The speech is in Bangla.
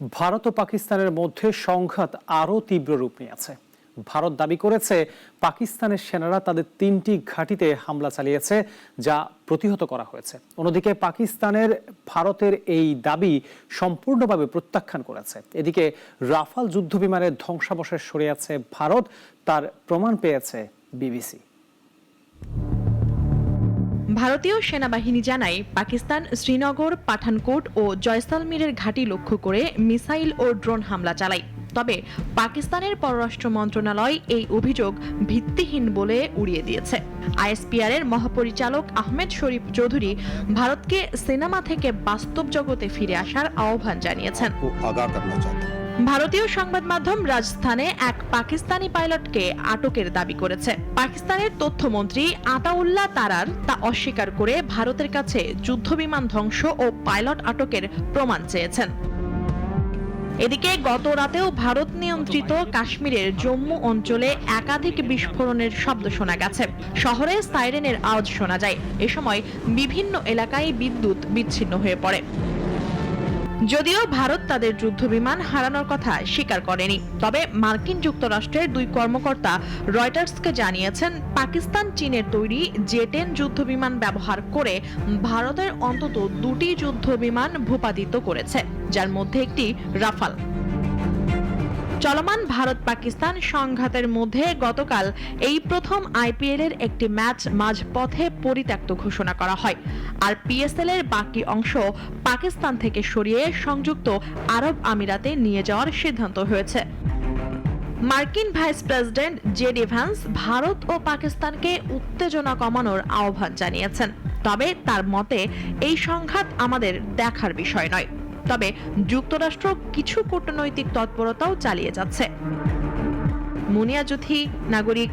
ভারত ও পাকিস্তানের মধ্যে সংঘাত আরও তীব্র রূপ নিয়েছে। ভারত দাবি করেছে পাকিস্তানের সেনারা তাদের ৩টি ঘাঁটিতে হামলা চালিয়েছে, যা প্রতিহত করা হয়েছে। অন্যদিকে পাকিস্তানের ভারতের এই দাবি সম্পূর্ণভাবে প্রত্যাখ্যান করেছে। এদিকে রাফাল যুদ্ধবিমানের ধ্বংসাবশেষ সরিয়েছে ভারত, তার প্রমাণ পেয়েছে বিবিসি। ভারতীয় সেনাবাহিনী জানায়, পাকিস্তান শ্রীনগর, পাঠানকোট ও জয়সালমীরের ঘাঁটি লক্ষ্য করে মিসাইল ও ড্রোন হামলা চালায়। তবে পাকিস্তানের পররাষ্ট্র মন্ত্রণালয় এই অভিযোগ ভিত্তিহীন বলে উড়িয়ে দিয়েছে। আইএসপিআর এর মহাপরিচালক আহমেদ শরীফ চৌধুরী ভারতকে সিনেমা থেকে বাস্তব জগতে ফিরে আসার আহ্বান জানিয়েছেন। ভারতীয় সংবাদ মাধ্যম রাজস্থানে এক পাকিস্তানি পাইলটকে আটকের দাবি করেছে। পাকিস্তানের তথ্যমন্ত্রী আতাউল্লাহ তারার তা অস্বীকার করে ভারতের কাছে যুদ্ধবিমান ধ্বংস ও পাইলট আটকের প্রমাণ চেয়েছেন। এদিকে গত রাতেও ভারত নিয়ন্ত্রিত কাশ্মীরের জম্মু অঞ্চলে একাধিক বিস্ফোরণের শব্দ শোনা গেছে। শহরে সাইরেনের আওয়াজ শোনা যায়। এ সময় বিভিন্ন এলাকায় বিদ্যুৎ বিচ্ছিন্ন হয়ে পড়ে। যদিও ভারত তাদের যুদ্ধবিমান হারানোর কথা স্বীকার করেনি, তবে মার্কিন যুক্তরাষ্ট্রের দুই কর্মকর্তা রয়টার্সকে জানিয়েছেন, পাকিস্তান চীনের তৈরি জে-10 যুদ্ধবিমান ব্যবহার করে ভারতের অন্তত 2টি যুদ্ধবিমান ভূপাতিত করেছে, যার মধ্যে একটি রাফাল। চলমান ভারত পাকিস্তান সংঘাতের মধ্যে গতকাল এই প্রথম আইপিএল এর একটি ম্যাচ মাঝপথে পরিত্যক্ত ঘোষণা করা হয়, আর পিএসএল এর বাকি অংশ পাকিস্তান থেকে সরিয়ে সংযুক্ত আরব আমিরাতে নিয়ে যাওয়ার সিদ্ধান্ত হয়েছে। মার্কিন vice president JD Vance Bharat ও পাকিস্তানকে উত্তেজনা কমানোর আহ্বান জানিয়েছেন। তবে তার মতে এই সংঘাত আমাদের দেখার বিষয় নয়, তবে যুক্তরাষ্ট্র কিছু কূটনৈতিক তৎপরতাও চালিয়ে যাচ্ছে। মুনিয়া জুথি, নাগরিক।